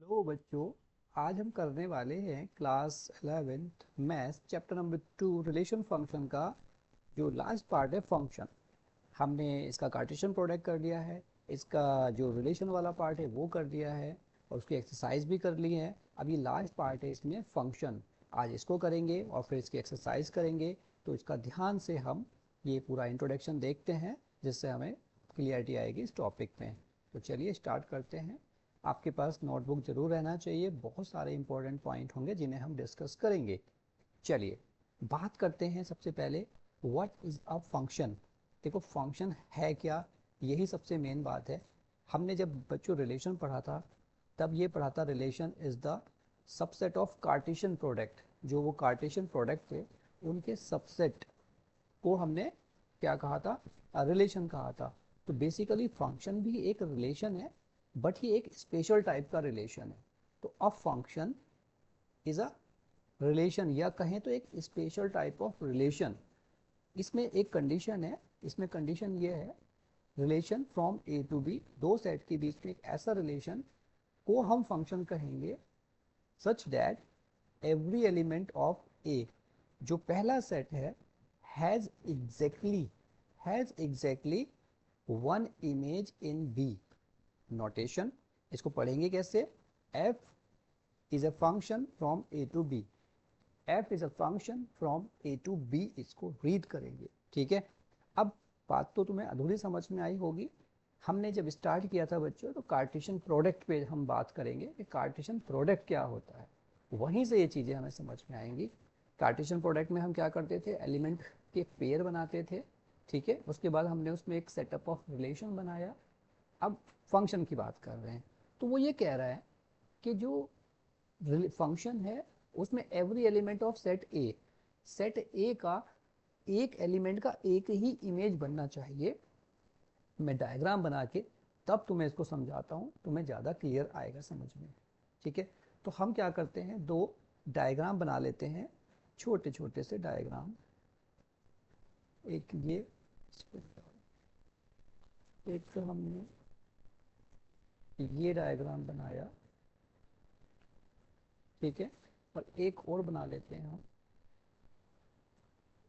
Hello बच्चों। आज हम करने वाले हैं class 11th maths chapter number 2 relation function का जो लास्ट पार्ट है फंक्शन। हमने इसका कार्टेशियन प्रोडक्ट कर लिया है, इसका जो रिलेशन वाला पार्ट है वो कर दिया है और उसकी एक्सरसाइज भी कर ली है। अब ये लास्ट पार्ट है इसमें फंक्शन। आज इसको करेंगे और फिर इसकी एक्सरसाइज करेंगे। तो इसका ध्यान से हम ये पूरा इंट्रोडक्शन देखते हैं जिससे हमें क्लियरिटी आएगी इस टॉपिक में। तो चलिए स्टार्ट करते हैं। आपके पास नोटबुक जरूर रहना चाहिए, बहुत सारे इंपॉर्टेंट पॉइंट होंगे जिन्हें हम डिस्कस करेंगे। चलिए बात करते हैं सबसे पहले व्हाट इज अ फंक्शन। देखो फंक्शन है क्या, यही सबसे मेन बात है। हमने जब बच्चों रिलेशन पढ़ा था तब ये पढ़ा था relation is the subset of Cartesian product. जो वो कार्टेशियन प्रोडक्ट थे उनके सबसेट को हमने क्या कहा था, रिलेशन कहा था। तो बेसिकली फंक्शन भी एक रिलेशन है, बट ये एक स्पेशल टाइप का रिलेशन है। तो a function is a relation, या कहें तो एक स्पेशल टाइप ऑफ रिलेशन। इसमें एक कंडीशन है, इसमें कंडीशन ये है relation from A to B, दो सेट के बीच में एक ऐसा रिलेशन को हम फंक्शन कहेंगे such that every element of A, जो पहला सेट है, has exactly one image in B. Notation इसको पढ़ेंगे कैसे, f is a function from A to B, f is a function from A to B, इसको read करेंगे। ठीक है। अब बात तो तुम्हें अधूरी समझ में आई होगी। हमने जब स्टार्ट किया था बच्चों तो कार्टेशियन प्रोडक्ट पे हम बात करेंगे कि कार्टेशियन प्रोडक्ट क्या होता है, वहीं से ये चीज़ें हमें समझ में आएंगी। कार्टेशियन प्रोडक्ट में हम क्या करते थे, एलिमेंट के पेयर बनाते थे। ठीक है, उसके बाद हमने उसमें एक सेटअप ऑफ रिलेशन बनाया। अब फंक्शन की बात कर रहे हैं तो वो ये कह रहा है कि जो फंक्शन है उसमें एवरी एलिमेंट ऑफ सेट ए का एक एलिमेंट का एक ही इमेज बनना चाहिए। मैं डायग्राम बना के तब तुम्हें इसको समझाता हूँ, तुम्हें ज़्यादा क्लियर आएगा समझ में। ठीक है, तो हम क्या करते हैं, दो डायग्राम बना लेते हैं, छोटे छोटे से डायग्राम। एक ये, एक तो हमने ये डायग्राम बनाया। ठीक है, और एक और बना लेते हैं हम,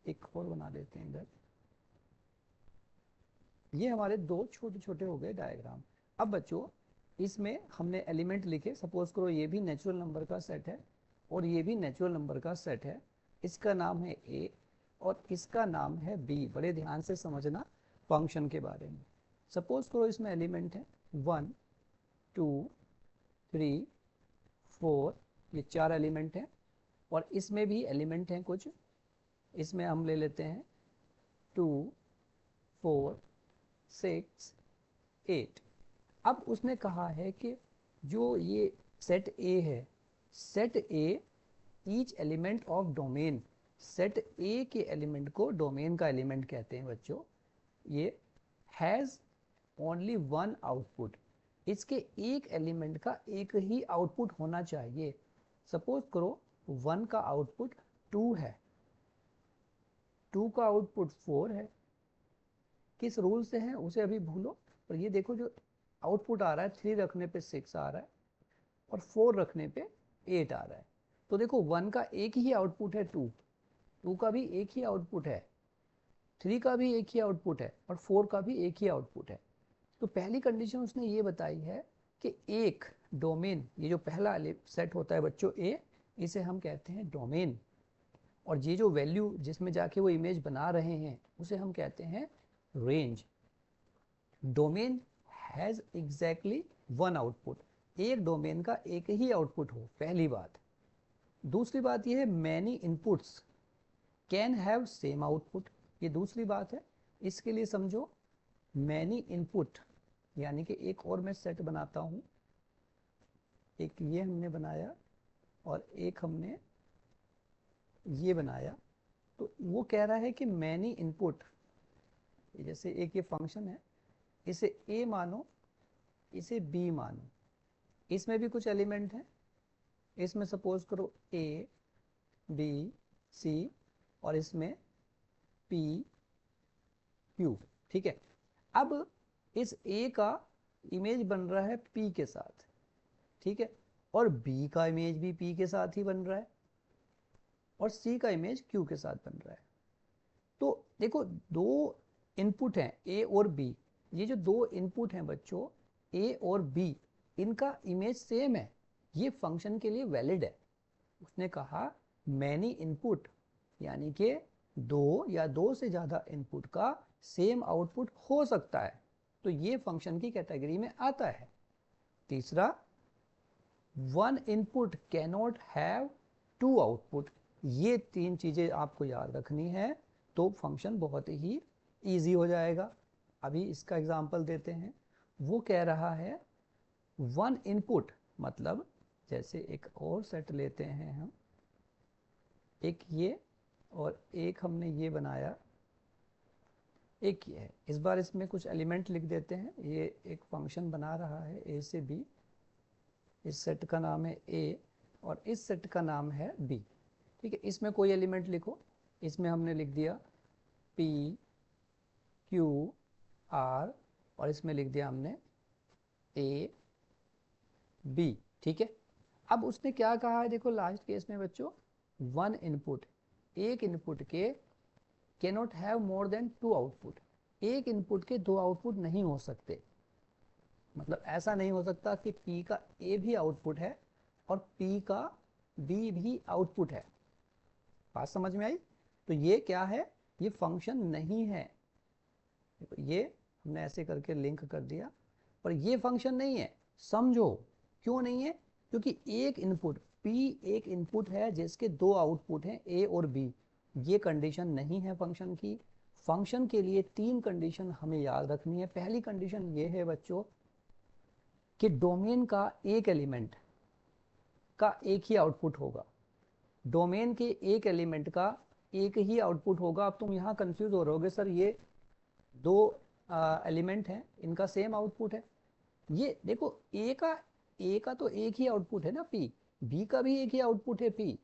एक और बना लेते हैं इधर। ये हमारे दो छोटे छोटे हो गए डायग्राम। अब बच्चों इसमें हमने एलिमेंट लिखे, सपोज करो ये भी नेचुरल नंबर का सेट है और ये भी नेचुरल नंबर का सेट है। इसका नाम है ए और इसका नाम है बी। बड़े ध्यान से समझना फंक्शन के बारे में। सपोज करो इसमें एलिमेंट है 1 2 3 4, ये चार एलिमेंट हैं। और इसमें भी एलिमेंट हैं कुछ, इसमें हम ले लेते हैं 2 4 6 8। अब उसने कहा है कि जो ये सेट ए है, set A each element of domain, set ए के एलिमेंट को डोमेन का एलिमेंट कहते हैं बच्चों। ये हैज ओनली वन आउटपुट, इसके एक एलिमेंट का एक ही आउटपुट होना चाहिए। सपोज करो 1 का आउटपुट 2 है, 2 का आउटपुट 4 है। किस रूल से है उसे अभी भूलो, पर ये देखो जो आउटपुट आ रहा है 3 रखने पे 6 आ रहा है और 4 रखने पे 8 आ रहा है। तो देखो 1 का एक ही आउटपुट है 2, 2 का भी एक ही आउटपुट है, 3 का भी एक ही आउटपुट है और 4 का भी एक ही आउटपुट है। तो पहली कंडीशन उसने ये बताई है कि एक डोमेन, ये जो पहला सेट होता है बच्चों ए, इसे हम कहते हैं डोमेन। और ये जो वैल्यू जिसमें जाके वो इमेज बना रहे हैं उसे हम कहते हैं range. Domain has exactly one output, एक डोमेन का एक ही आउटपुट हो, पहली बात। दूसरी बात यह है many inputs can have same output, ये दूसरी बात है। इसके लिए समझो मैनी इनपुट, यानी कि एक और मैं सेट बनाता हूं, एक ये हमने बनाया और एक हमने ये बनाया। तो वो कह रहा है कि मैनी इनपुट, जैसे एक ये फंक्शन है, इसे ए मानो, इसे बी मानो। इसमें भी कुछ एलिमेंट हैं, इसमें सपोज करो ए बी सी और इसमें पी क्यू। ठीक है, अब इस ए का इमेज बन रहा है पी के साथ। ठीक है, और b का इमेज भी p के साथ ही बन रहा है और c का इमेज q के साथ बन रहा है। तो देखो दो इनपुट हैं a और b, ये जो दो इनपुट हैं बच्चों a और b, इनका इमेज सेम है, ये फंक्शन के लिए वैलिड है। उसने कहा मैनी इनपुट, यानी कि दो या दो से ज़्यादा इनपुट का सेम आउटपुट हो सकता है, तो ये फंक्शन की कैटेगरी में आता है। तीसरा, one input cannot have two output, ये तीन चीज़ें आपको याद रखनी है तो फंक्शन बहुत ही ईजी हो जाएगा। अभी इसका एग्जांपल देते हैं। वो कह रहा है वन इनपुट मतलब, जैसे एक और सेट लेते हैं हम, एक ये और एक हमने ये बनाया, एक ये है। इस बार इसमें कुछ एलिमेंट लिख देते हैं। ये एक फंक्शन बना रहा है a से b, इस सेट का नाम है a और इस सेट का नाम है b। ठीक है, इसमें कोई एलिमेंट लिखो। इसमें हमने लिख दिया p q r और इसमें लिख दिया हमने a b। ठीक है, अब उसने क्या कहा है, देखो लास्ट केस में बच्चों, वन इनपुट, एक इनपुट के cannot have more than two output, एक इनपुट के दो आउटपुट नहीं हो सकते। मतलब ऐसा नहीं हो सकता कि P का A भी आउटपुट है और P का B भी आउटपुट है। बात समझ में आई? तो ये क्या है, ये फंक्शन नहीं है। ये हमने ऐसे करके लिंक कर दिया, पर ये फंक्शन नहीं है। समझो क्यों नहीं है, क्योंकि एक इनपुट P एक इनपुट है जिसके दो आउटपुट हैं A और B, ये कंडीशन नहीं है फंक्शन की। फंक्शन के लिए तीन कंडीशन हमें याद रखनी है। पहली कंडीशन ये है बच्चों कि डोमेन का एक एलिमेंट का एक ही आउटपुट होगा। डोमेन के एक एलिमेंट का एक ही आउटपुट होगा। अब तुम यहाँ कंफ्यूज हो रहोगे, सर ये दो एलिमेंट हैं, इनका सेम आउटपुट है। ये देखो ए का तो एक ही आउटपुट है ना P, B का भी एक ही आउटपुट है P।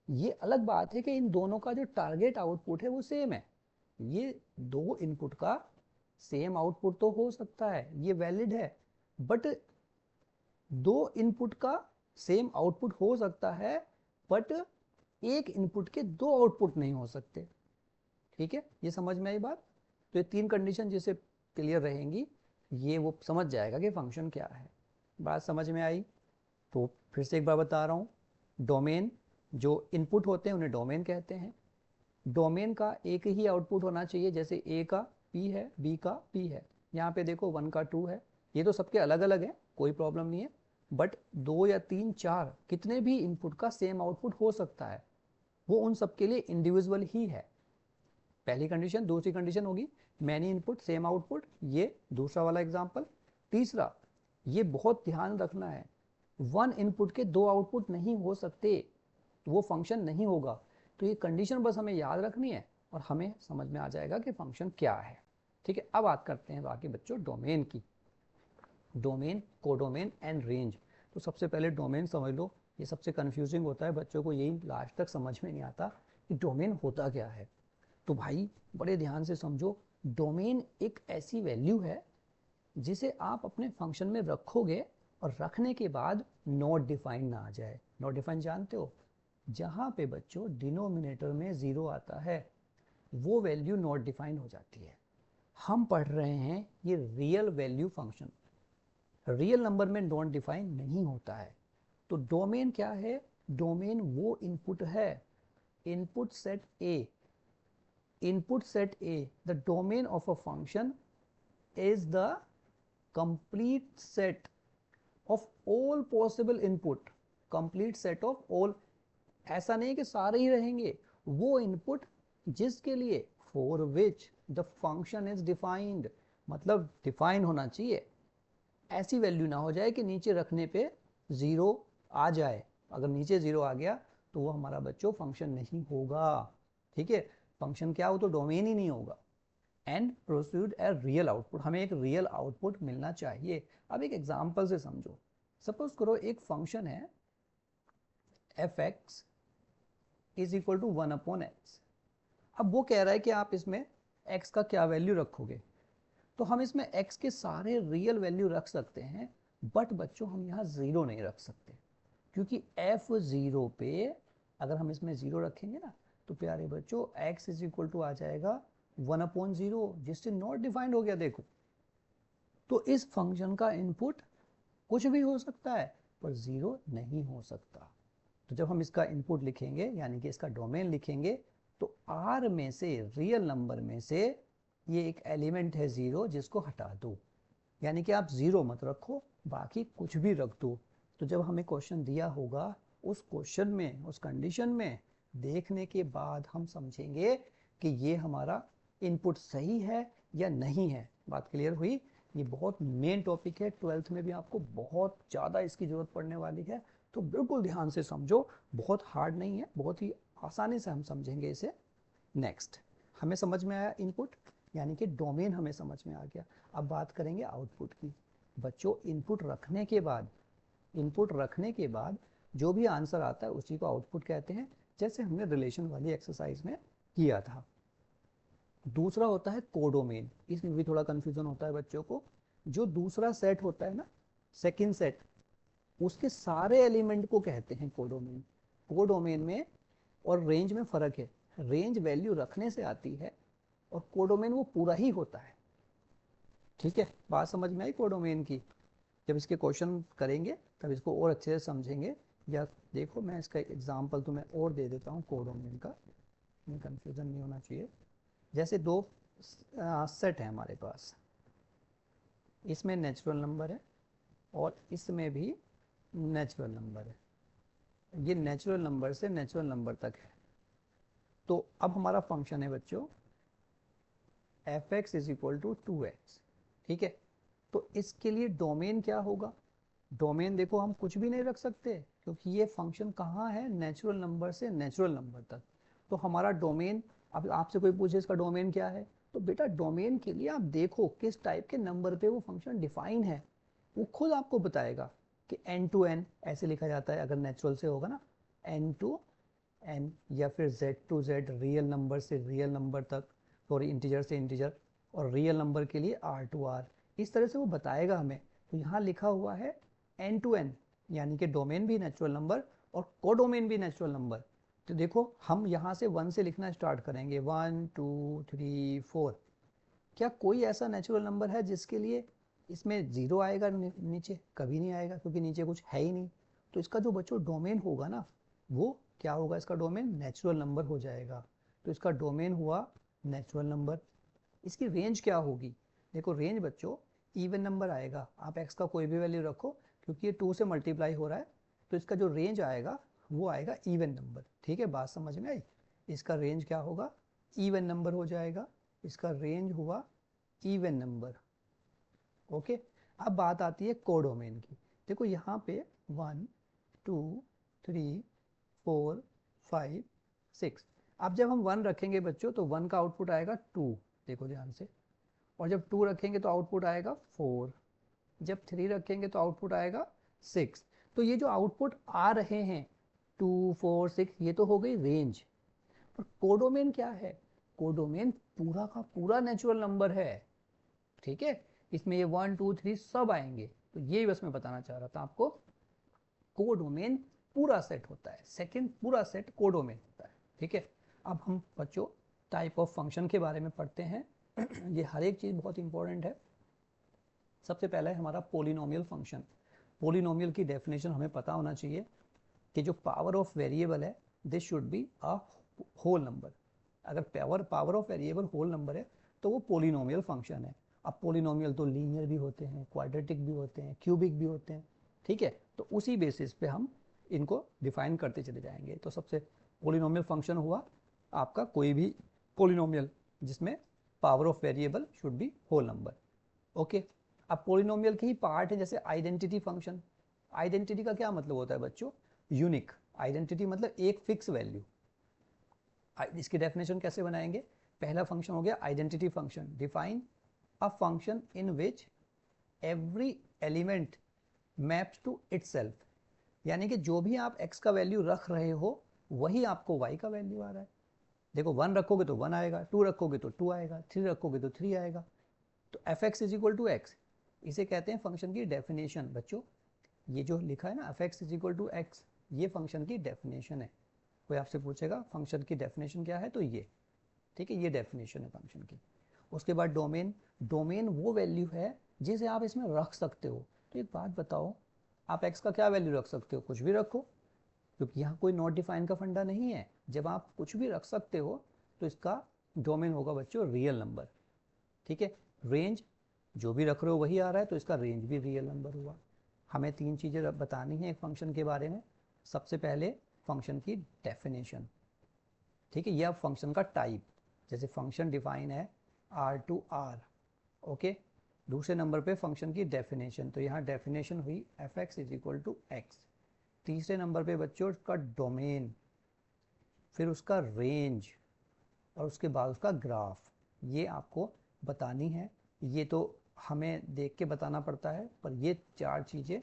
ये अलग बात है कि इन दोनों का जो टारगेट आउटपुट है वो सेम है। ये दो इनपुट का सेम आउटपुट तो हो सकता है, ये वैलिड है, बट दो इनपुट का सेम आउटपुट हो सकता है, बट एक इनपुट के दो आउटपुट नहीं हो सकते। ठीक है, ये समझ में आई बात? तो ये तीन कंडीशन जिसे क्लियर रहेंगी, ये वो समझ जाएगा कि फंक्शन क्या है। बात समझ में आई? तो फिर से एक बार बता रहा हूँ, डोमेन, जो इनपुट होते हैं उन्हें डोमेन कहते हैं। डोमेन का एक ही आउटपुट होना चाहिए, जैसे A का P है, B का P है। यहाँ पे देखो 1 का 2 है, ये तो सबके अलग अलग है, कोई प्रॉब्लम नहीं है, बट 2 या 3 4 कितने भी इनपुट का सेम आउटपुट हो सकता है, वो उन सबके लिए इंडिविजुअल ही है। पहली कंडीशन। दूसरी कंडीशन होगी मैनी इनपुट सेम आउटपुट, ये दूसरा वाला एग्जाम्पल। तीसरा, ये बहुत ध्यान रखना है, वन इनपुट के दो आउटपुट नहीं हो सकते, वो फंक्शन नहीं होगा। तो ये कंडीशन बस हमें याद रखनी है और हमें समझ में आ जाएगा कि फंक्शन क्या है। ठीक है, अब बात करते हैं बाकी बच्चों डोमेन की। Domain, codomain and range. तो सबसे पहले डोमेन समझ लो, ये सबसे कंफ्यूजिंग होता है, बच्चों को यही लास्ट तक समझ में नहीं आता कि डोमेन होता क्या है। तो भाई बड़े ध्यान से समझो, डोमेन एक ऐसी वैल्यू है जिसे आप अपने फंक्शन में रखोगे और रखने के बाद नॉट डिफाइंड ना आ जाए। नॉट डिफाइंड जानते हो, जहाँ पे बच्चों डिनोमिनेटर में 0 आता है वो वैल्यू नॉट डिफाइंड हो जाती है। हम पढ़ रहे हैं ये real value function, real number में नॉट डिफाइंड नहीं होता है। तो डोमेन क्या है? डोमेन वो इनपुट है, input set A, input set A, the domain of a function is the complete set of all possible input, complete set of all, ऐसा नहीं कि सारे ही रहेंगे, वो इनपुट जिसके लिए for which the function is defined, मतलब डिफाइन होना चाहिए। ऐसी वैल्यू ना हो जाए कि नीचे रखने पे 0 आ जाए। अगर नीचे 0 आ गया तो वो हमारा बच्चों फंक्शन नहीं होगा। ठीक है, फंक्शन क्या हो तो डोमेन ही नहीं होगा। And produce a real output, हमें एक रियल आउटपुट मिलना चाहिए। अब एक एग्जांपल से समझो, सपोज करो एक फंक्शन है F x is equal to 1/x। अब वो कह रहा है कि आप इसमें x का क्या वैल्यू रखोगे, तो हम इसमें x के सारे रियल वैल्यू रख सकते हैं, बट बच्चों हम यहाँ 0 नहीं रख सकते। क्योंकि f0 पे अगर हम इसमें 0 रखेंगे ना तो प्यारे बच्चों x इज इक्वल टू आ जाएगा 1/0, जिससे नॉट डिफाइंड हो गया। देखो तो इस फंक्शन का इनपुट कुछ भी हो सकता है पर 0 नहीं हो सकता। तो जब हम इसका इनपुट लिखेंगे यानी कि इसका डोमेन लिखेंगे तो r में से, रियल नंबर में से ये एक एलिमेंट है 0 जिसको हटा दो, यानी कि आप 0 मत रखो, बाकी कुछ भी रख दो। तो जब हमें क्वेश्चन दिया होगा उस क्वेश्चन में, उस कंडीशन में देखने के बाद हम समझेंगे कि ये हमारा इनपुट सही है या नहीं है। बात क्लियर हुई? ये बहुत मेन टॉपिक है, 12th में भी आपको बहुत ज़्यादा इसकी ज़रूरत पड़ने वाली है, तो बिल्कुल ध्यान से समझो। बहुत हार्ड नहीं है, बहुत ही आसानी से हम समझेंगे इसे। नेक्स्ट, हमें समझ में आया इनपुट, यानी कि डोमेन हमें समझ में आ गया। अब बात करेंगे आउटपुट की। बच्चों इनपुट रखने के बाद जो भी आंसर आता है उसी को आउटपुट कहते हैं, जैसे हमने रिलेशन वाली एक्सरसाइज में किया था। दूसरा होता है कोडोमेन। इसमें भी थोड़ा कंफ्यूजन होता है बच्चों को। जो दूसरा सेट होता है ना, सेकंड सेट, उसके सारे एलिमेंट को कहते हैं कोडोमेन। कोडोमेन में और रेंज में फर्क है। रेंज वैल्यू रखने से आती है और कोडोमेन वो पूरा ही होता है। ठीक है, बात समझ में आई कोडोमेन की? जब इसके क्वेश्चन करेंगे तब इसको और अच्छे से समझेंगे। या देखो मैं इसका एग्जांपल तुम्हें और दे देता हूँ कोडोमेन का, कंफ्यूजन नहीं होना चाहिए। जैसे दो सेट है हमारे पास, इसमें नेचुरल नंबर है और इसमें भी नेचुरल नंबर है। ये नेचुरल नंबर से नेचुरल नंबर तक है। तो अब हमारा फंक्शन है बच्चों f(x) is equal to 2x। ठीक है, तो इसके लिए डोमेन क्या होगा? डोमेन देखो हम कुछ भी नहीं रख सकते क्योंकि ये फंक्शन कहाँ है, नेचुरल नंबर से नेचुरल नंबर तक। तो हमारा डोमेन, अब आपसे कोई पूछे इसका डोमेन क्या है, तो बेटा डोमेन के लिए आप देखो किस टाइप के नंबर पे वो फंक्शन डिफाइन है, वो खुद आपको बताएगा कि n to n ऐसे लिखा जाता है अगर नेचुरल से होगा ना, n to n, या फिर z to z, real number से रियल नंबर तक, सॉरी इंटीजर से इंटीजर, और रियल नंबर के लिए r to r, इस तरह से वो बताएगा हमें। तो यहाँ लिखा हुआ है n to n, यानी कि डोमेन भी नेचुरल नंबर और कोडोमेन भी नेचुरल नंबर। तो देखो हम यहाँ से 1 से लिखना स्टार्ट करेंगे, 1 2 3 4। क्या कोई ऐसा नेचुरल नंबर है जिसके लिए इसमें 0 आएगा नीचे? कभी नहीं आएगा, क्योंकि नीचे कुछ है ही नहीं। तो इसका जो बच्चों डोमेन होगा ना, वो क्या होगा? इसका डोमेन नेचुरल नंबर हो जाएगा। तो इसका डोमेन हुआ नेचुरल नंबर। इसकी रेंज क्या होगी? देखो रेंज बच्चों इवन नंबर आएगा, आप x का कोई भी वैल्यू रखो, क्योंकि ये 2 से मल्टीप्लाई हो रहा है, तो इसका जो रेंज आएगा वो आएगा इवन नंबर। ठीक है, बात समझ में आई? इसका रेंज क्या होगा? इवन नंबर हो जाएगा। इसका रेंज हुआ इवन नंबर। ओके, अब बात आती है कोडोमेन की। देखो यहाँ पे 1 2 3 4 5 6। अब जब हम 1 रखेंगे बच्चों तो 1 का आउटपुट आएगा 2, देखो ध्यान से। और जब 2 रखेंगे तो आउटपुट आएगा 4। जब 3 रखेंगे तो आउटपुट आएगा 6। तो ये जो आउटपुट आ रहे हैं 2 4 6, ये तो हो गई रेंज। पर कोडोमेन क्या है? कोडोमेन पूरा का पूरा नेचुरल नंबर है। ठीक है, इसमें ये 1 2 3 सब आएंगे। तो ये बस मैं बताना चाह रहा था आपको, कोडोमेन पूरा सेट होता है, सेकंड पूरा सेट कोडोमेन होता है। ठीक है, अब हम बच्चों टाइप ऑफ फंक्शन के बारे में पढ़ते हैं। ये हर एक चीज़ बहुत इंपॉर्टेंट है। सबसे पहला है हमारा पोलिनोमियल फंक्शन। पोलिनोमियल की डेफिनेशन हमें पता होना चाहिए कि जो पावर ऑफ वेरिएबल है this should be a whole number. अगर power of variable whole number है तो वो पोलिनोमियल फंक्शन है। अब पोलिनोमियल तो लीनियर भी होते हैं, क्वाड्रेटिक भी होते हैं, क्यूबिक भी होते हैं। ठीक है, तो उसी बेसिस पे हम इनको डिफाइन करते चले जाएंगे। तो सबसे पोलिनोमियल फंक्शन हुआ आपका कोई भी पोलिनोमियल जिसमें power of variable should be whole number. Okay, अब पोलिनोमियल के ही पार्ट है जैसे आइडेंटिटी फंक्शन। आइडेंटिटी का क्या मतलब होता है बच्चों? यूनिक। आइडेंटिटी मतलब एक फिक्स वैल्यू। इसकी डेफिनेशन कैसे बनाएंगे? पहला फंक्शन हो गया identity function. Define a function in which every element maps to itself, यानी कि जो भी आप x का वैल्यू रख रहे हो वही आपको y का वैल्यू आ रहा है। देखो 1 रखोगे तो 1 आएगा, 2 रखोगे तो 2 आएगा, 3 रखोगे तो 3 आएगा। तो f(x) is equal to x, इसे कहते हैं फंक्शन की डेफिनेशन बच्चों। ये जो लिखा है ना f x is equal to x, ये फंक्शन की डेफिनेशन है। कोई आपसे पूछेगा फंक्शन की डेफिनेशन क्या है, तो ये, ठीक है, ये डेफिनेशन है फंक्शन की। उसके बाद डोमेन, डोमेन वो वैल्यू है जिसे आप इसमें रख सकते हो। तो एक बात बताओ, आप एक्स का क्या वैल्यू रख सकते हो, कुछ भी रखो, क्योंकि यहाँ कोई नॉट डिफाइन का फंडा नहीं है। जब आप कुछ भी रख सकते हो तो इसका डोमेन होगा बच्चों रियल नंबर, ठीक है। रेंज, जो भी रख रहे हो वही आ रहा है, तो इसका रेंज भी रियल नंबर हुआ। हमें तीन चीज़ें बतानी है एक फंक्शन के बारे में। सबसे पहले फंक्शन की डेफिनेशन, ठीक है, यह फंक्शन का टाइप, जैसे फंक्शन डिफाइन है आर टू आर, ओके। दूसरे नंबर पे फंक्शन की डेफिनेशन, तो यहाँ डेफिनेशन हुई f x is equal to x. तीसरे नंबर पे बच्चों उसका डोमेन, फिर उसका रेंज, और उसके बाद उसका ग्राफ, ये आपको बतानी है। ये तो हमें देख के बताना पड़ता है, पर ये चार चीज़ें,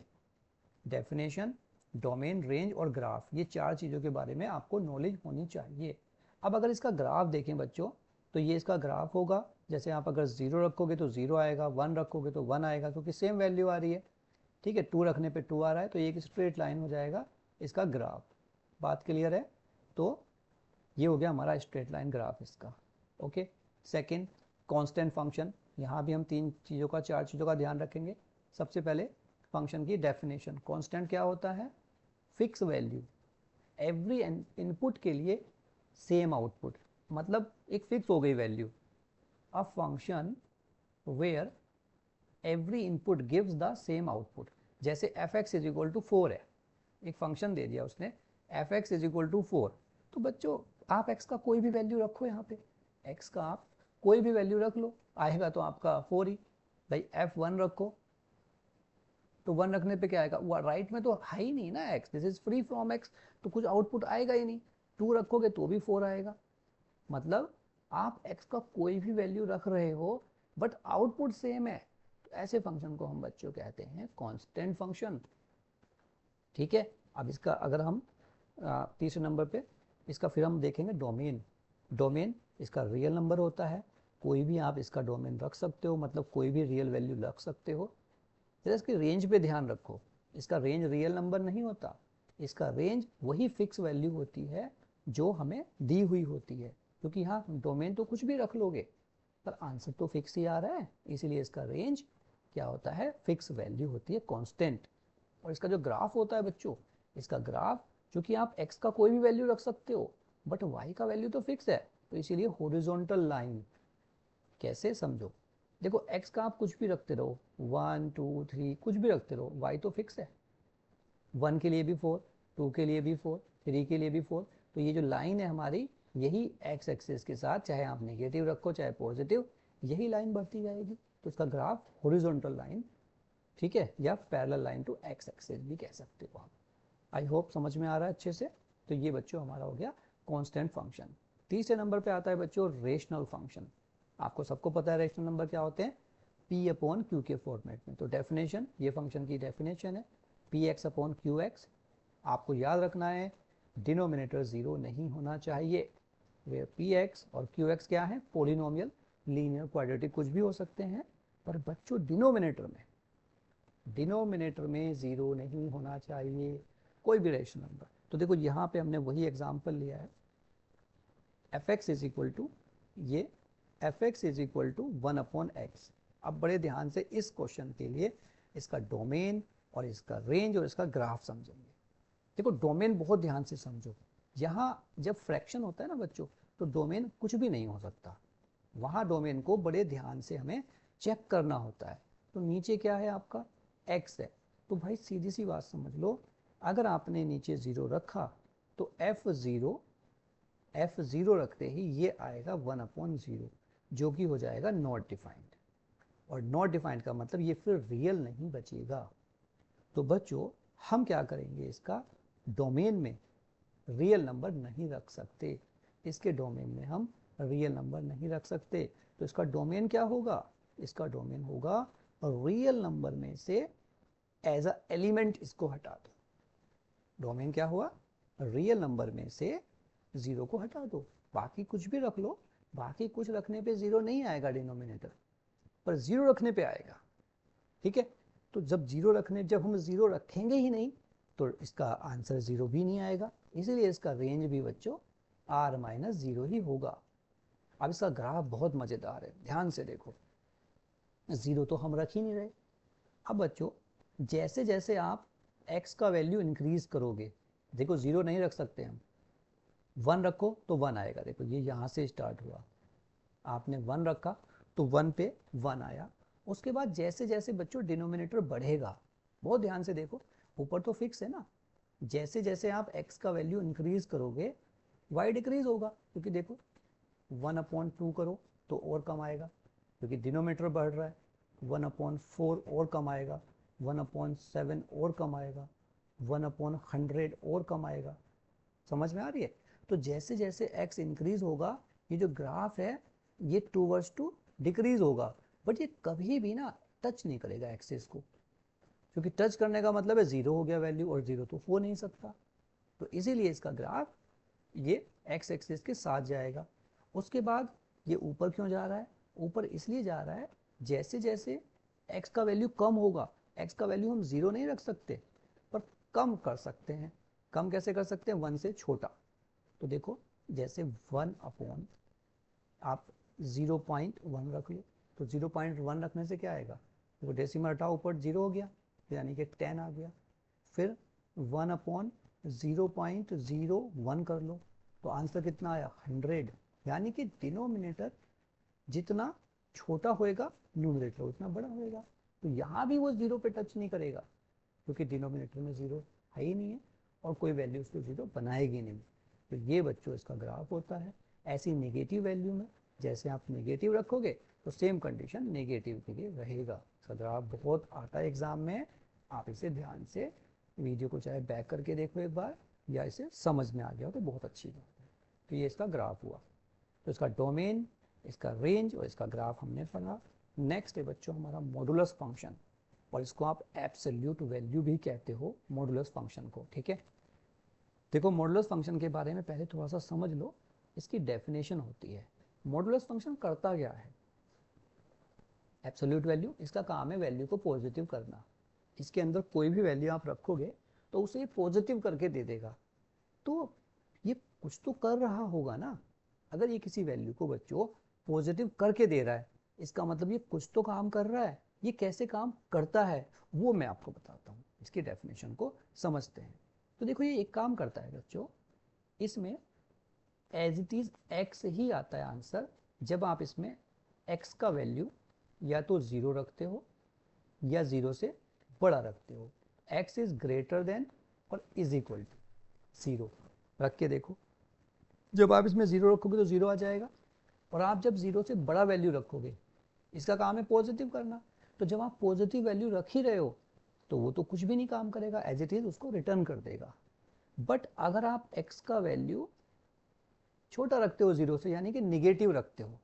डेफिनेशन, डोमेन, रेंज और ग्राफ, ये चार चीज़ों के बारे में आपको नॉलेज होनी चाहिए। अब अगर इसका ग्राफ देखें बच्चों, तो ये इसका ग्राफ होगा। जैसे आप अगर 0 रखोगे तो 0 आएगा, 1 रखोगे तो 1 आएगा, क्योंकि सेम वैल्यू आ रही है, ठीक है। 2 रखने पे 2 आ रहा है, तो ये एक स्ट्रेट लाइन हो जाएगा इसका ग्राफ। बात क्लियर है? तो ये हो गया हमारा स्ट्रेट लाइन ग्राफ इसका, ओके। सेकंड, कांस्टेंट फंक्शन, यहाँ भी हम तीन चीज़ों का, चार चीज़ों का ध्यान रखेंगे। सबसे पहले फंक्शन की डेफिनेशन, कांस्टेंट क्या होता है, फिक्स वैल्यू, एवरी इनपुट के लिए सेम आउटपुट, मतलब एक फिक्स हो गई value. A function where every input gives the same output, जैसे F x is equal to 4 है, एक फंक्शन दे दिया उसने F x is equal to 4, तो बच्चों आप x का कोई भी वैल्यू रखो, यहाँ पे x का आप कोई भी वैल्यू रख लो, आएगा तो आपका 4 ही। भाई f1 रखो, तो 1 रखने पे क्या आएगा, वो राइट में तो है ही नहीं ना x, this is free from x, तो कुछ आउटपुट आएगा ही नहीं। 2 रखोगे तो भी 4 आएगा। मतलब आप x का कोई भी वैल्यू रख रहे हो बट आउटपुट सेम है, तो ऐसे फंक्शन को हम बच्चों कहते हैं कांस्टेंट फंक्शन, ठीक है। अब इसका अगर हम तीसरे नंबर पे इसका फिर हम देखेंगे डोमेन। डोमेन इसका रियल नंबर होता है, कोई भी आप इसका डोमेन रख सकते हो, मतलब कोई भी रियल वैल्यू रख सकते हो। जरा इसकी रेंज पे ध्यान रखो, इसका रेंज रियल नंबर नहीं होता, इसका रेंज वही फिक्स वैल्यू होती है जो हमें दी हुई होती है, क्योंकि हाँ डोमेन तो कुछ भी रख लोगे पर आंसर तो फिक्स ही आ रहा है, इसीलिए इसका रेंज क्या होता है, फिक्स वैल्यू होती है, कांस्टेंट। और इसका जो ग्राफ होता है बच्चों, इसका ग्राफ, क्योंकि आप x का कोई भी वैल्यू रख सकते हो बट y का वैल्यू तो फिक्स है, तो इसीलिए हॉरिजॉन्टल लाइन। कैसे, समझो, देखो x का आप कुछ भी रखते रहो, 1 2 3 कुछ भी रखते रहो, y तो फिक्स है, 1 के लिए भी 4, 2 के लिए भी 4, 3 के लिए भी 4, तो ये जो लाइन है हमारी, यही x एक्सिस के साथ, चाहे आप नेगेटिव रखो चाहे पॉजिटिव, यही लाइन बढ़ती जाएगी, तो इसका ग्राफ हॉरिजॉन्टल लाइन, ठीक है, या parallel line to x axis भी कह सकते हो आप। आई होप समझ में आ रहा है अच्छे से। तो ये बच्चों हमारा हो गया कांस्टेंट फंक्शन। तीसरे नंबर पे आता है बच्चों रेशनल फंक्शन। आपको सबको पता है रेशनल नंबर क्या होते हैं, पी अपॉन क्यू के फॉर्मेट में। तो डेफिनेशन, ये फंक्शन की डेफिनेशन है P x upon Q x. आपको याद रखना है डिनोमिनेटर जीरो नहीं होना चाहिए, वे पी एक्स और क्यू एक्स क्या है, पोलिनोमियल, लीनियर, क्वाड्रेटिक कुछ भी हो सकते हैं, पर बच्चों डिनोमिनेटर में जीरो नहीं होना चाहिए कोई भी रेशनल नंबर। तो देखो यहाँ पे हमने वही एग्जांपल लिया है, F x is equal to, ये f x is equal to 1 upon x. अब बड़े ध्यान से इस क्वेश्चन के लिए इसका डोमेन और इसका रेंज और इसका ग्राफ समझेंगे। देखो डोमेन बहुत ध्यान से समझो, यहाँ जब फ्रैक्शन होता है ना बच्चों, तो डोमेन कुछ भी नहीं हो सकता, वहाँ डोमेन को बड़े ध्यान से हमें चेक करना होता है। तो नीचे क्या है आपका, x है, तो भाई सीधी सी बात समझ लो, अगर आपने नीचे 0 रखा तो f0 रखते ही ये आएगा 1 अपॉन 0, जो कि हो जाएगा नॉट डिफाइंड, और नॉट डिफाइंड का मतलब ये फिर रियल नहीं बचेगा। तो बच्चों हम क्या करेंगे, इसका डोमेन में रियल नंबर नहीं रख सकते, इसके डोमेन में हम रियल नंबर नहीं रख सकते। तो इसका डोमेन क्या होगा, इसका डोमेन होगा रियल नंबर में से एज अ एलिमेंट इसको हटा दो। डोमेन क्या हुआ, रियल नंबर में से जीरो को हटा दो, बाकी कुछ भी रख लो, बाकी कुछ रखने पे जीरो नहीं आएगा डिनोमिनेटर, पर जीरो रखने पे आएगा, ठीक है। तो जब हम जीरो रखेंगे ही नहीं तो इसका आंसर जीरो भी नहीं आएगा, इसीलिए इसका रेंज भी बच्चों r माइनस जीरो ही होगा। अब इसका ग्राफ बहुत मजेदार है, ध्यान से देखो। जीरो तो हम रख ही नहीं रहे। अब बच्चों जैसे जैसे आप x का वैल्यू इंक्रीज करोगे, देखो जीरो नहीं रख सकते हम, वन रखो तो वन आएगा। देखो ये यहाँ से स्टार्ट हुआ, आपने वन रखा तो वन पे वन आया। उसके बाद जैसे जैसे बच्चों डिनोमिनेटर बढ़ेगा, बहुत ध्यान से देखो, ऊपर तो फिक्स है ना, जैसे जैसे आप x का वैल्यू इंक्रीज करोगे y डिक्रीज होगा, क्योंकि देखो 1/2 करो तो और कम आएगा, क्योंकि डिनोमिनेटर बढ़ रहा है। 1/4 और कम आएगा, 1/7 और कम आएगा, 1/100 और कम आएगा। समझ में आ रही है? तो जैसे जैसे x इंक्रीज होगा, ये जो ग्राफ है ये टूवर्ड्स टू डिक्रीज होगा, बट ये कभी भी ना टच नहीं करेगा एक्सिस को, क्योंकि टच करने का मतलब है जीरो हो गया वैल्यू, और जीरो तो हो नहीं सकता। तो इसीलिए इसका ग्राफ ये एक्स एक्सिस के साथ जाएगा। उसके बाद ये ऊपर क्यों जा रहा है? ऊपर इसलिए जा रहा है जैसे जैसे x का वैल्यू कम होगा, x का वैल्यू हम जीरो नहीं रख सकते पर कम कर सकते हैं। कम कैसे कर सकते हैं? वन से छोटा। तो देखो जैसे वन अपॉन आप 0.1 रख लो, तो 0.1 रखने से क्या आएगा? देखो डेसिमल हटाओ, ऊपर जीरो हो गया, यानी कि 10 आ गया। फिर 1/0.01 कर लो, तो आंसर कितना आया? 100। यानी कि डिनोमिनेटर जितना छोटा होएगा न्यूमरेटर उतना बड़ा होएगा। तो यहाँ भी वो जीरो पे टच नहीं करेगा, क्योंकि डिनोमिनेटर में जीरो है ही नहीं है और कोई वैल्यू उसको जीरो बनाएगी नहीं। तो ये बच्चों इसका ग्राफ होता है। ऐसी नेगेटिव वैल्यू में जैसे आप नेगेटिव रखोगे तो सेम कंडीशन नेगेटिव के लिए रहेगा। इसका ग्राफ बहुत आता है एग्जाम में, आप इसे ध्यान से वीडियो को चाहे बैक करके देखो एक बार, या इसे समझ में आ गया हो तो बहुत अच्छी बात है। तो ये इसका ग्राफ हुआ। तो इसका डोमेन, इसका रेंज और इसका ग्राफ हमने पढ़ा। नेक्स्ट है बच्चों हमारा मॉडुलस फंक्शन, और इसको आप एब्सोल्यूट वैल्यू भी कहते हो मॉडुलस फंक्शन को। ठीक है, देखो मॉडुलस फंक्शन के बारे में पहले थोड़ा सा समझ लो। इसकी डेफिनेशन होती है, मॉडुलस फंक्शन करता क्या है? एब्सोल्यूट वैल्यू, इसका काम है वैल्यू को पॉजिटिव करना। इसके अंदर कोई भी वैल्यू आप रखोगे तो उसे पॉजिटिव करके दे देगा। तो ये कुछ तो कर रहा होगा ना। अगर ये किसी वैल्यू को बच्चों पॉजिटिव करके दे रहा है, इसका मतलब ये कुछ तो काम कर रहा है। ये कैसे काम करता है वो मैं आपको बताता हूँ, इसकी डेफिनेशन को समझते हैं। तो देखो ये एक काम करता है बच्चों, इसमें एज इट इज एक्स ही आता है आंसर, जब आप इसमें एक्स का वैल्यू या तो जीरो रखते हो या जीरो से बड़ा रखते हो। एक्स इज ग्रेटर देन और इज इक्वल टू जीरो रख के देखो। जब आप इसमें जीरो रखोगे तो जीरो आ जाएगा, और आप जब जीरो से बड़ा वैल्यू रखोगे, इसका काम है पॉजिटिव करना। तो जब आप पॉजिटिव वैल्यू रख ही रहे हो तो वो तो कुछ भी नहीं काम करेगा, एज इट इज उसको रिटर्न कर देगा। बट अगर आप एक्स का वैल्यू छोटा रखते हो जीरो से, यानी कि निगेटिव रखते हो,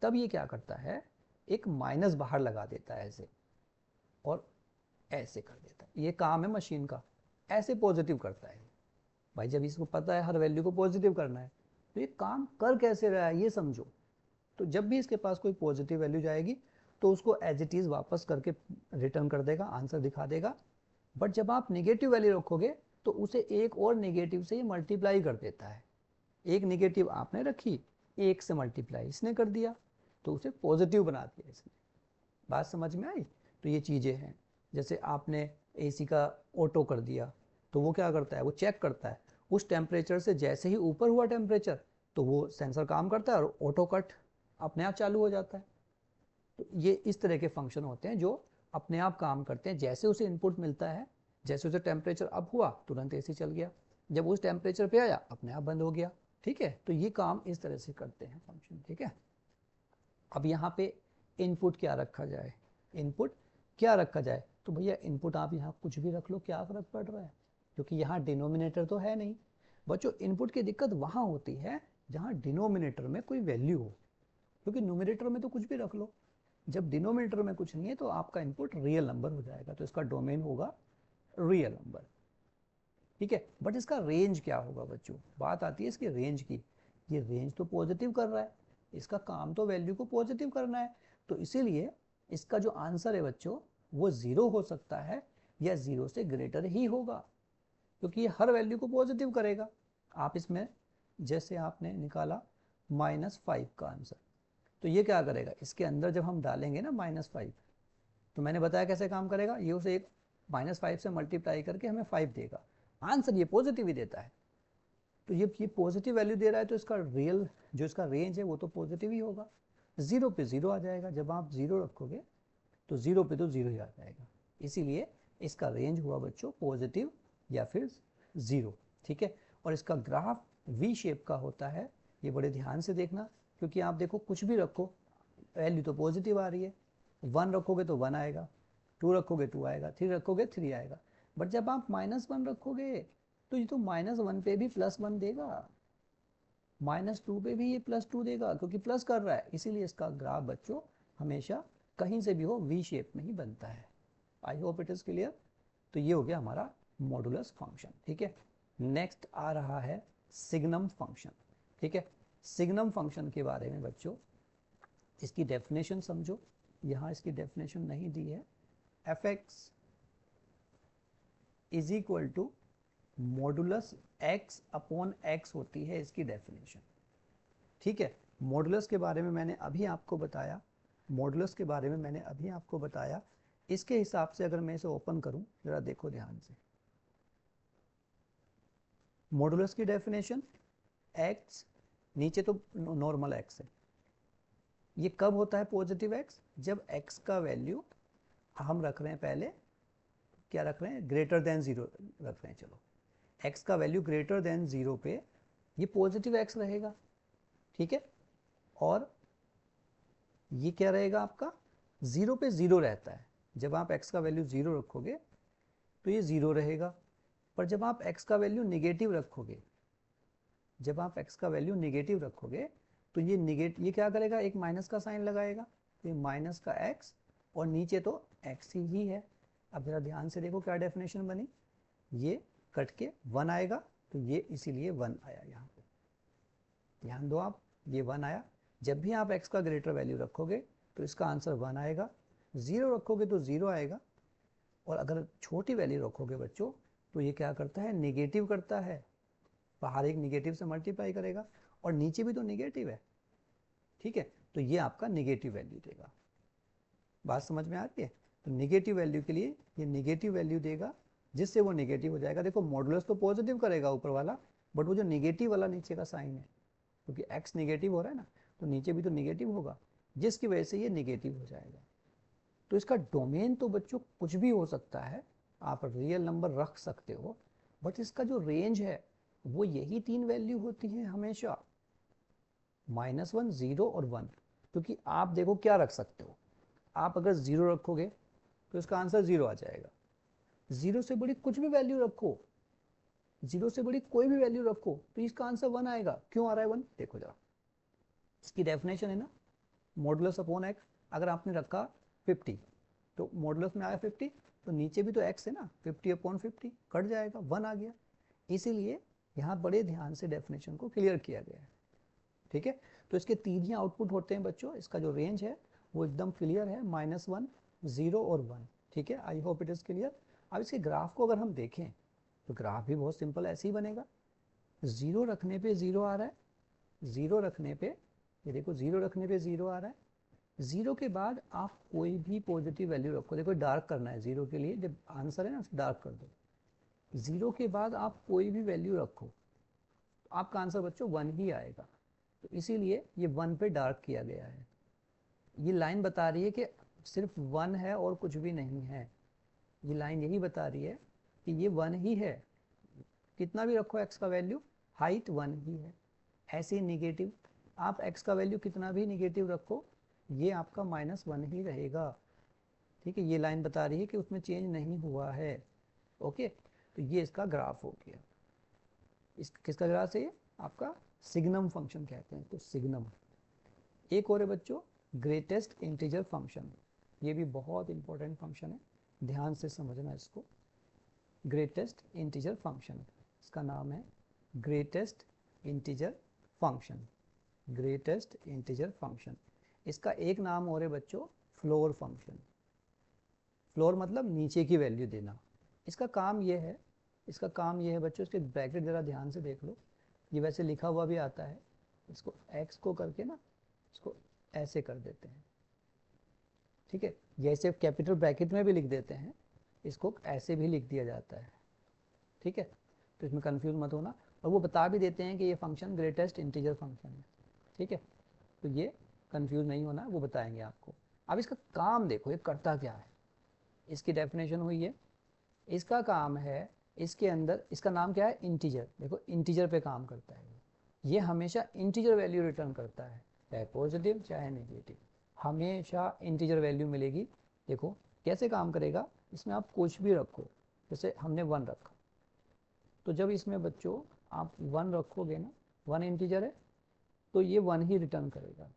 तब ये क्या करता है? एक माइनस बाहर लगा देता है ऐसे, और ऐसे कर देता है। ये काम है मशीन का, ऐसे पॉजिटिव करता है। भाई जब इसको पता है हर वैल्यू को पॉजिटिव करना है, तो ये काम कर कैसे रहा है ये समझो। तो जब भी इसके पास कोई पॉजिटिव वैल्यू जाएगी तो उसको एज इट इज वापस करके रिटर्न कर देगा, आंसर दिखा देगा। बट जब आप नेगेटिव वैल्यू रखोगे तो उसे एक और नेगेटिव से ये मल्टीप्लाई कर देता है। एक नेगेटिव आपने रखी, एक से मल्टीप्लाई इसने कर दिया, तो उसे पॉजिटिव बना दिया इसने। बात समझ में आई? तो ये चीज़ें हैं। जैसे आपने एसी का ऑटो कर दिया, तो वो क्या करता है? वो चेक करता है उस टेम्परेचर से, जैसे ही ऊपर हुआ टेम्परेचर तो वो सेंसर काम करता है और ऑटो कट अपने आप चालू हो जाता है। तो ये इस तरह के फंक्शन होते हैं जो अपने आप काम करते हैं। जैसे उसे इनपुट मिलता है, जैसे उसे टेम्परेचर अप हुआ तुरंत एसी चल गया, जब उस टेम्परेचर पे आया अपने आप बंद हो गया। ठीक है, तो ये काम इस तरह से करते हैं फंक्शन। ठीक है, अब यहाँ पे इनपुट क्या रखा जाए? इनपुट क्या रखा जाए? तो भैया इनपुट आप यहाँ कुछ भी रख लो, क्या फर्क पड़ रहा है, क्योंकि यहाँ डिनोमिनेटर तो है नहीं। बच्चों इनपुट की दिक्कत वहाँ होती है जहाँ डिनोमिनेटर में कोई वैल्यू हो, क्योंकि न्यूमिनेटर में तो कुछ भी रख लो। जब डिनोमिनेटर में कुछ नहीं है तो आपका इनपुट रियल नंबर हो जाएगा, तो इसका डोमेन होगा रियल नंबर। ठीक है, बट इसका रेंज क्या होगा बच्चों? बात आती है इसकी रेंज की। ये रेंज तो पॉजिटिव कर रहा है, इसका काम तो वैल्यू को पॉजिटिव करना है, तो इसीलिए इसका जो आंसर है बच्चों वो 0 हो सकता है या 0 से ग्रेटर ही होगा, क्योंकि ये हर वैल्यू को पॉजिटिव करेगा। आप इसमें जैसे आपने निकाला -5 का आंसर, तो ये क्या करेगा, इसके अंदर जब हम डालेंगे ना -5, तो मैंने बताया कैसे काम करेगा, ये उसे एक -5 से मल्टीप्लाई करके हमें 5 देगा, आंसर ये पॉजिटिव ही देता है। तो ये पॉजिटिव वैल्यू दे रहा है, तो इसका रियल जो इसका रेंज है वो तो पॉजिटिव ही होगा। 0 पे 0 आ जाएगा, जब आप 0 रखोगे तो 0 पे तो 0 ही आ जाएगा, इसीलिए इसका रेंज हुआ बच्चों पॉजिटिव या फिर 0। ठीक है, और इसका ग्राफ वी शेप का होता है, ये बड़े ध्यान से देखना, क्योंकि आप देखो कुछ भी रखो वैल्यू तो पॉजिटिव आ रही है। 1 रखोगे तो 1 आएगा, 2 रखोगे 2 आएगा, 3 रखोगे 3 आएगा। बट जब आप -1 रखोगे तो ये तो -1 पे भी +1 देगा, -2 पे भी ये +2 देगा, क्योंकि प्लस कर रहा है, इसीलिए इसका ग्राफ बच्चों हमेशा कहीं से भी हो वी शेप में ही बनता है। I hope it is clear. तो ये हो गया हमारा मॉडुलस फंक्शन। ठीक है, नेक्स्ट आ रहा है सिग्नम फंक्शन। ठीक है, सिग्नम फंक्शन के बारे में बच्चों इसकी डेफिनेशन समझो, यहाँ इसकी डेफिनेशन नहीं दी है। f(x) is equal to modulus x upon x होती है इसकी डेफिनेशन। ठीक है, मॉडुलस के बारे में मैंने अभी आपको बताया, मॉडुलस के बारे में मैंने अभी आपको बताया। इसके हिसाब से अगर मैं इसे ओपन करूं, जरा देखो ध्यान से, मॉडुलस की डेफिनेशन x, नीचे तो नॉर्मल x है, ये कब होता है पॉजिटिव x, जब x का वैल्यू हम रख रहे हैं, पहले क्या रख रहे हैं, ग्रेटर देन 0 रख रहे हैं। चलो, x का वैल्यू ग्रेटर देन 0 पे ये पॉजिटिव x रहेगा। ठीक है, और ये क्या रहेगा आपका, 0 पे 0 रहता है, जब आप x का वैल्यू 0 रखोगे तो ये 0 रहेगा। पर जब आप x का वैल्यू निगेटिव रखोगे, जब आप x का वैल्यू निगेटिव रखोगे तो ये क्या करेगा, एक माइनस का साइन लगाएगा, तो ये माइनस का x, और नीचे तो x ही है। अब जरा ध्यान से देखो क्या डेफिनेशन बनी, ये कट के 1 आएगा, तो ये इसीलिए 1 आया यहाँ पे, ध्यान दो आप, ये 1 आया। जब भी आप x का ग्रेटर वैल्यू रखोगे तो इसका आंसर 1 आएगा, 0 रखोगे तो 0 आएगा, और अगर छोटी वैल्यू रखोगे बच्चों तो ये क्या करता है, निगेटिव करता है, बाहर एक निगेटिव से मल्टीप्लाई करेगा, और नीचे भी तो निगेटिव है। ठीक है, तो ये आपका निगेटिव वैल्यू देगा। बात समझ में आ रही है, तो निगेटिव वैल्यू के लिए ये निगेटिव वैल्यू देगा, जिससे वो निगेटिव हो जाएगा। देखो मॉडुलस तो पॉजिटिव करेगा ऊपर वाला, बट वो जो निगेटिव वाला नीचे का साइन है, क्योंकि x निगेटिव हो रहा है ना, तो नीचे भी तो निगेटिव होगा, जिसकी वजह से ये निगेटिव हो जाएगा। तो इसका डोमेन तो बच्चों कुछ भी हो सकता है, आप रियल नंबर रख सकते हो, बट इसका जो रेंज है वो यही 3 वैल्यू होती है हमेशा, -1, 0 और 1। क्योंकि आप देखो क्या रख सकते हो, आप अगर 0 रखोगे तो इसका आंसर 0 आ जाएगा, 0 से बड़ी कुछ भी वैल्यू रखो, 0 से बड़ी कोई भी वैल्यू रखो तो इसका आंसर 1 आएगा। क्यों आ रहा है 1, देखो जरा, इसकी डेफिनेशन है ना, मॉडुलस अपॉन एक्स। अगर आपने रखा 50 तो मॉडुलस में आया 50, तो नीचे भी तो x है ना, 50/50 कट जाएगा, 1 आ गया। इसीलिए यहाँ बड़े ध्यान से डेफिनेशन को क्लियर किया गया है। ठीक है, तो इसके 3 ही आउटपुट होते हैं बच्चों, इसका जो रेंज है वो एकदम क्लियर है, -1, 0 और 1। ठीक है, I hope it is clear. अब इसके ग्राफ को अगर हम देखें तो ग्राफ भी बहुत सिंपल ऐसे ही बनेगा, 0 रखने पे 0 आ रहा है, 0 रखने पे, ये देखो 0 रखने पे 0 आ रहा है, 0 के बाद आप कोई भी पॉजिटिव वैल्यू रखो, देखो डार्क करना है 0 के लिए, जब आंसर है ना डार्क कर दो, 0 के बाद आप कोई भी वैल्यू रखो तो आपका आंसर बच्चों 1 ही आएगा। तो इसीलिए ये 1 पे डार्क किया गया है। ये लाइन बता रही है कि सिर्फ 1 है और कुछ भी नहीं है, ये लाइन यही बता रही है कि ये 1 ही है, कितना भी रखो x का वैल्यू, हाइट 1 ही है। ऐसे ही निगेटिव, आप x का वैल्यू कितना भी निगेटिव रखो, ये आपका -1 ही रहेगा। ठीक है, ये लाइन बता रही है कि उसमें चेंज नहीं हुआ है। ओके, तो ये इसका ग्राफ हो गया। इस किसका ग्राफ है, ये आपका सिग्नम फंक्शन कहते हैं, तो सिग्नम। एक और है बच्चों ग्रेटेस्ट इंटीजर फंक्शन, ये भी बहुत इंपॉर्टेंट फंक्शन है, ध्यान से समझना इसको। ग्रेटेस्ट इंटीजर फंक्शन, इसका नाम है greatest integer function, greatest integer function. इसका एक नाम और है बच्चों फ्लोर फंक्शन, फ्लोर मतलब नीचे की वैल्यू देना। इसका काम ये है, इसका काम ये है बच्चों, इसके ब्रैकेट ज़रा ध्यान से देख लो, ये वैसे लिखा हुआ भी आता है, इसको x को करके ना इसको ऐसे कर देते हैं, ठीक है, जैसे कैपिटल ब्रैकेट में भी लिख देते हैं, इसको ऐसे भी लिख दिया जाता है, ठीक है, तो इसमें कंफ्यूज मत होना। और वो बता भी देते हैं कि ये फंक्शन ग्रेटेस्ट इंटीजर फंक्शन है, ठीक है, तो ये कंफ्यूज नहीं होना, वो बताएंगे आपको। अब इसका काम देखो ये करता क्या है, इसकी डेफिनेशन हुई है, इसका काम है, इसके अंदर इसका नाम क्या है, इंटीजर। देखो इंटीजर पे काम करता है, ये हमेशा इंटीजर वैल्यू रिटर्न करता है, चाहे पॉजिटिव चाहे नेगेटिव, हमेशा इंटीजर वैल्यू मिलेगी। देखो कैसे काम करेगा, इसमें आप कुछ भी रखो, जैसे हमने 1 रखा, तो जब इसमें बच्चों आप 1 रखोगे ना, 1 इंटीजर है तो ये 1 ही रिटर्न करेगा।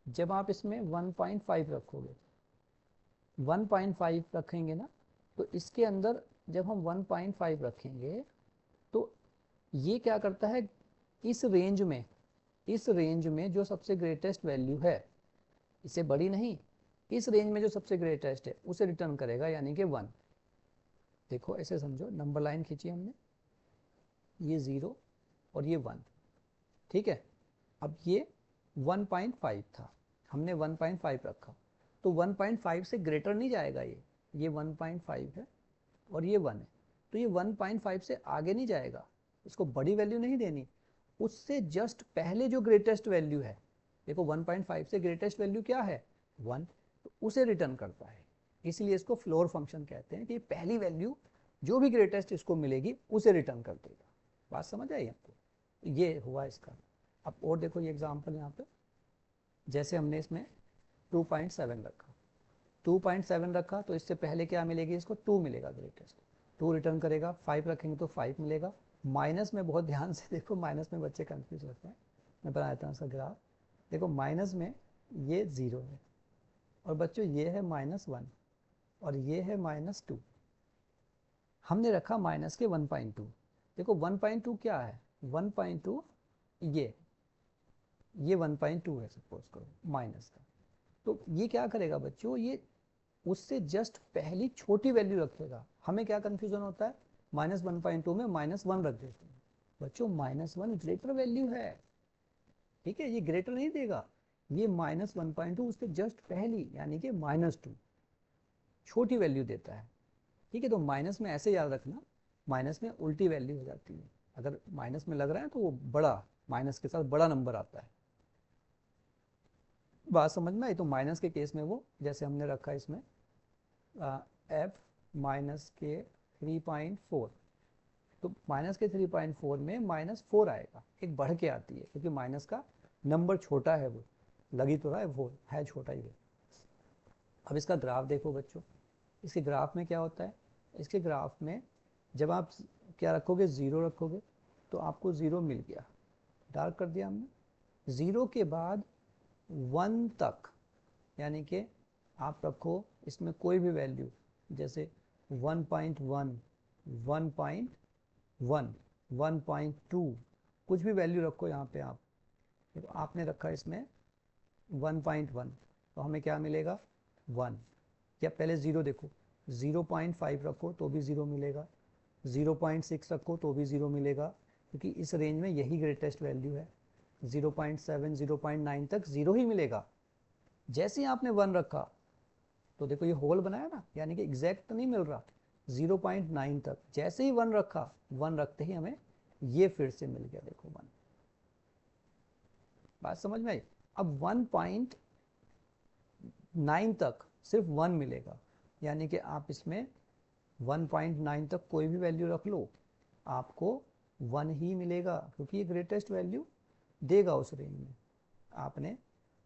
जब आप इसमें 1.5 रखोगे, 1.5 रखेंगे ना, तो इसके अंदर जब हम 1.5 रखेंगे तो ये क्या करता है, इस रेंज में, इस रेंज में जो सबसे ग्रेटेस्ट वैल्यू है, इससे बड़ी नहीं, इस रेंज में जो सबसे ग्रेटेस्ट है उसे रिटर्न करेगा, यानी कि 1। देखो ऐसे समझो, नंबर लाइन खींची हमने, ये 0 और ये 1, ठीक है, अब ये 1.5 था, हमने 1.5 रखा, तो 1.5 से ग्रेटर नहीं जाएगा, ये 1.5 है और ये 1 है, तो ये 1.5 से आगे नहीं जाएगा, इसको बड़ी वैल्यू नहीं देनी, उससे जस्ट पहले जो ग्रेटेस्ट वैल्यू है, देखो 1.5 से ग्रेटेस्ट वैल्यू क्या है, 1, तो उसे रिटर्न करता है, इसलिए इसको फ्लोर फंक्शन कहते हैं कि पहली वैल्यू जो भी ग्रेटेस्ट इसको मिलेगी उसे रिटर्न कर देगा। बात समझ आई आपको, ये हुआ इसका। अब और देखो ये एग्जांपल यहाँ पे, जैसे हमने इसमें 2.7 रखा, 2.7 रखा तो इससे पहले क्या मिलेगी, इसको 2 मिलेगा, ग्रेटेस्ट 2 रिटर्न करेगा, 5 रखेंगे तो 5 मिलेगा। माइनस में बहुत ध्यान से देखो, माइनस में बच्चे कंफ्यूज होते हैं, मैं बना देता हूँ उसका ग्राफ। देखो माइनस में ये 0 है, और बच्चों ये है -1 और ये है -2, हमने रखा माइनस के 1.2। देखो 1.2 क्या है, 1.2 ये 1.2 है सपोज करो माइनस का, तो ये क्या करेगा बच्चों, ये उससे जस्ट पहली छोटी वैल्यू रखेगा। हमें क्या कंफ्यूजन होता है, -1.2 में -1 रख देते हैं, बच्चों -1 ग्रेटर वैल्यू है, ठीक है, ये ग्रेटर नहीं देगा, ये -1.2 उसके जस्ट पहली यानी कि -2 छोटी वैल्यू देता है, ठीक है, तो माइनस में ऐसे याद रखना, माइनस में उल्टी वैल्यू हो जाती है, अगर माइनस में लग रहा है तो वो बड़ा, माइनस के साथ बड़ा नंबर आता है। बात समझ में आई, तो माइनस के केस में वो जैसे हमने रखा इसमें f माइनस के 3.4, तो माइनस के 3.4 में -4 आएगा, एक बढ़ के आती है, क्योंकि माइनस का नंबर छोटा है, वो लगी तो रहा है, वो है छोटा ही वो। अब इसका ग्राफ देखो बच्चों, इसके ग्राफ में क्या होता है, इसके ग्राफ में जब आप क्या रखोगे, 0 रखोगे, तो आपको 0 मिल गया, डार्क कर दिया हमने। 0 के बाद 1 तक, यानी कि आप रखो इसमें कोई भी वैल्यू, जैसे 1.1, 1.1, 1.2, कुछ भी वैल्यू रखो यहाँ पे आप, तो आपने रखा इसमें 1.1, तो हमें क्या मिलेगा, 1, या पहले 0 देखो, 0.5 रखो तो भी 0 मिलेगा, 0.6 रखो तो भी 0 मिलेगा, क्योंकि इस रेंज में यही ग्रेटेस्ट वैल्यू है, 0.7, 0.9 तक 0 ही मिलेगा। जैसे ही आपने 1 रखा तो देखो ये होल बनाया ना, यानी कि एग्जैक्ट नहीं मिल रहा, 0.9 तक, जैसे ही 1 रखा, 1 रखते ही हमें ये फिर से मिल गया, देखो 1। बात समझ में आई। अब 1.9 तक सिर्फ 1 मिलेगा, यानी कि आप इसमें 1.9 तक कोई भी वैल्यू रख लो, आपको 1 ही मिलेगा, क्योंकि ये ग्रेटेस्ट वैल्यू देगा उस रेंज में। आपने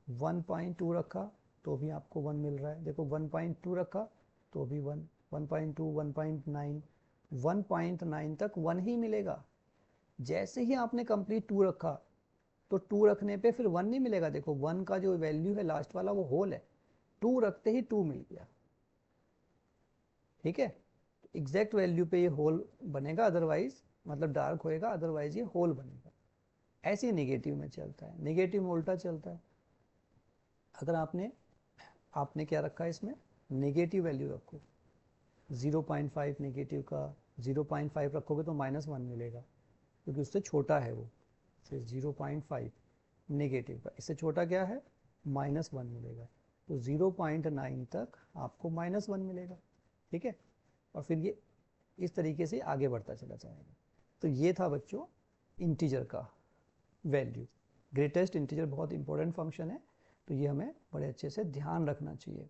1.2 रखा तो भी आपको 1 मिल रहा है, देखो 1.2 रखा तो भी 1, 1.2, 1.9, 1.9 तक 1 ही मिलेगा। जैसे ही आपने कंप्लीट 2 रखा, तो 2 रखने पे फिर 1 नहीं मिलेगा, देखो 1 का जो वैल्यू है लास्ट वाला वो होल है, 2 रखते ही 2 मिल गया, ठीक है, एग्जैक्ट वैल्यू पे ये होल बनेगा, अदरवाइज मतलब डार्क होएगा, अदरवाइज ये होल बनेगा। ऐसे ही नेगेटिव में चलता है, नेगेटिव में उल्टा चलता है, अगर आपने क्या रखा है इसमें, नेगेटिव वैल्यू रखो, 0.5 नेगेटिव का 0.5 रखोगे तो -1 मिलेगा, क्योंकि उससे छोटा है वो। फिर 0.5 नेगेटिव का, इससे छोटा क्या है, -1 मिलेगा। तो 0.9 तक आपको -1 मिलेगा, ठीक है। और फिर ये इस तरीके से आगे बढ़ता चला जाएगा। तो ये था बच्चों इंटीजर का वैल्यू। ग्रेटेस्ट इंटीजर बहुत इंपॉर्टेंट फंक्शन है, तो ये हमें बड़े अच्छे से ध्यान रखना चाहिए।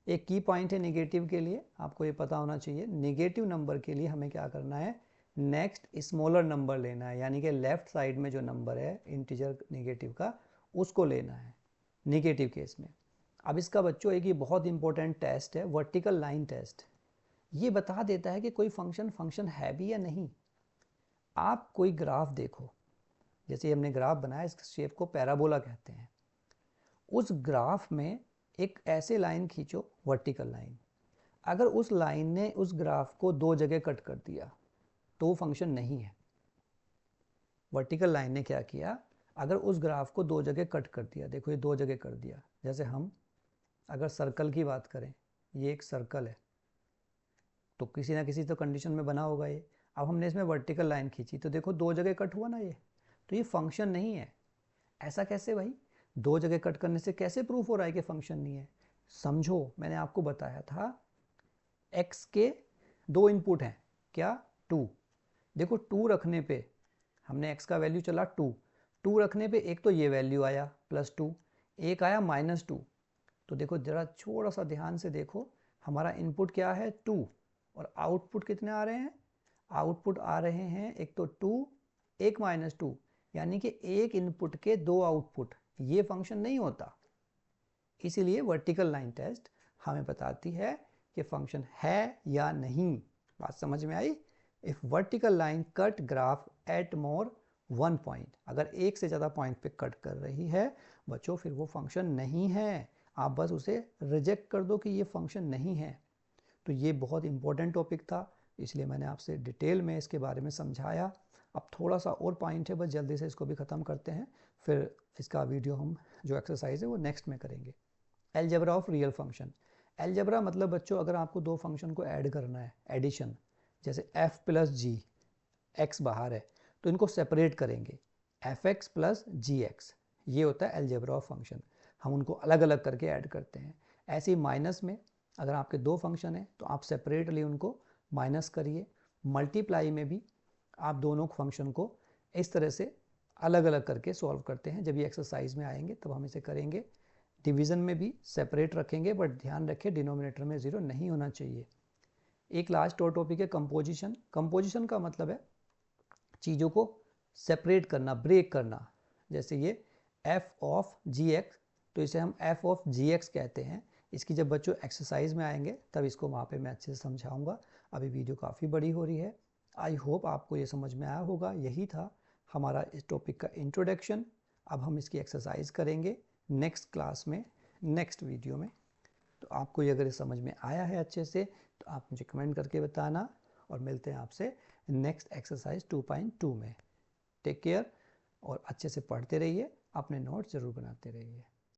एक की पॉइंट है नेगेटिव के लिए, आपको ये पता होना चाहिए, नेगेटिव नंबर के लिए हमें क्या करना है, नेक्स्ट स्मॉलर नंबर लेना है, यानी कि लेफ्ट साइड में जो नंबर है इंटीजर नेगेटिव का, उसको लेना है नेगेटिव केस में। अब इसका बच्चों एक ये बहुत इंपॉर्टेंट टेस्ट है, वर्टिकल लाइन टेस्ट। ये बता देता है कि कोई फंक्शन है भी या नहीं। आप कोई ग्राफ देखो, जैसे हमने ग्राफ बनाया, इस शेप को पैराबोला कहते हैं। उस ग्राफ में एक ऐसे लाइन खींचो, वर्टिकल लाइन। अगर उस लाइन ने उस ग्राफ को दो जगह कट कर दिया तो वो फंक्शन नहीं है। वर्टिकल लाइन ने क्या किया, अगर उस ग्राफ को दो जगह कट कर दिया, देखो ये दो जगह कर दिया। जैसे हम अगर सर्कल की बात करें, ये एक सर्कल है, तो किसी ना किसी तो कंडीशन में बना होगा ये। अब हमने इसमें वर्टिकल लाइन खींची तो देखो दो जगह कट हुआ ना ये, तो ये फंक्शन नहीं है। ऐसा कैसे भाई, दो जगह कट करने से कैसे प्रूफ हो रहा है कि फंक्शन नहीं है? समझो, मैंने आपको बताया था x के दो इनपुट हैं, क्या, 2। देखो 2 रखने पे हमने x का वैल्यू चला 2 रखने पे एक तो ये वैल्यू आया +2, एक आया -2। तो देखो जरा थोड़ा सा ध्यान से देखो, हमारा इनपुट क्या है, 2, और आउटपुट कितने आ रहे हैं, आउटपुट आ रहे हैं एक तो 2, एक -2, यानी कि एक इनपुट के दो आउटपुट। ये फंक्शन नहीं होता। इसीलिए वर्टिकल लाइन टेस्ट हमें बताती है कि फंक्शन है या नहीं। बात समझ में आई? If vertical line cut graph at more 1 point, अगर एक से ज़्यादा पॉइंट पे कट कर रही है बच्चों, फिर वो फंक्शन नहीं है। आप बस उसे रिजेक्ट कर दो कि ये फंक्शन नहीं है। तो ये बहुत इंपॉर्टेंट टॉपिक था, इसलिए मैंने आपसे डिटेल में इसके बारे में समझाया। अब थोड़ा सा और पॉइंट है, बस जल्दी से इसको भी ख़त्म करते हैं, फिर इसका वीडियो हम जो एक्सरसाइज है वो नेक्स्ट में करेंगे। Algebra of real function. Algebra मतलब बच्चों अगर आपको दो फंक्शन को ऐड करना है, एडिशन, जैसे f + g, x बाहर है तो इनको सेपरेट करेंगे, fx + gx, ये होता है अलजेब्रा ऑफ फंक्शन। हम उनको अलग अलग करके ऐड करते हैं। ऐसे ही माइनस में अगर आपके दो फंक्शन हैं तो आप सेपरेटली उनको माइनस करिए। मल्टीप्लाई में भी आप दोनों फंक्शन को इस तरह से अलग अलग करके सॉल्व करते हैं। जब ये एक्सरसाइज में आएंगे तब हम इसे करेंगे। डिवीज़न में भी सेपरेट रखेंगे, बट ध्यान रखें डिनोमिनेटर में 0 नहीं होना चाहिए। एक लास्ट और टॉपिक है कंपोजिशन। कंपोजिशन का मतलब है चीज़ों को सेपरेट करना, ब्रेक करना। जैसे ये f ऑफ gx, तो इसे हम f ऑफ gx कहते हैं। इसकी जब बच्चों एक्सरसाइज में आएंगे तब इसको वहाँ पे मैं अच्छे से समझाऊंगा। अभी वीडियो काफ़ी बड़ी हो रही है। आई होप आपको ये समझ में आया होगा। यही था हमारा इस टॉपिक का इंट्रोडक्शन। अब हम इसकी एक्सरसाइज करेंगे नेक्स्ट क्लास में, नेक्स्ट वीडियो में। तो आपको ये अगर समझ में आया है अच्छे से तो आप मुझे कमेंट करके बताना, और मिलते हैं आपसे नेक्स्ट एक्सरसाइज 2.2 में। टेक केयर और अच्छे से पढ़ते रहिए, अपने नोट्स ज़रूर बनाते रहिए।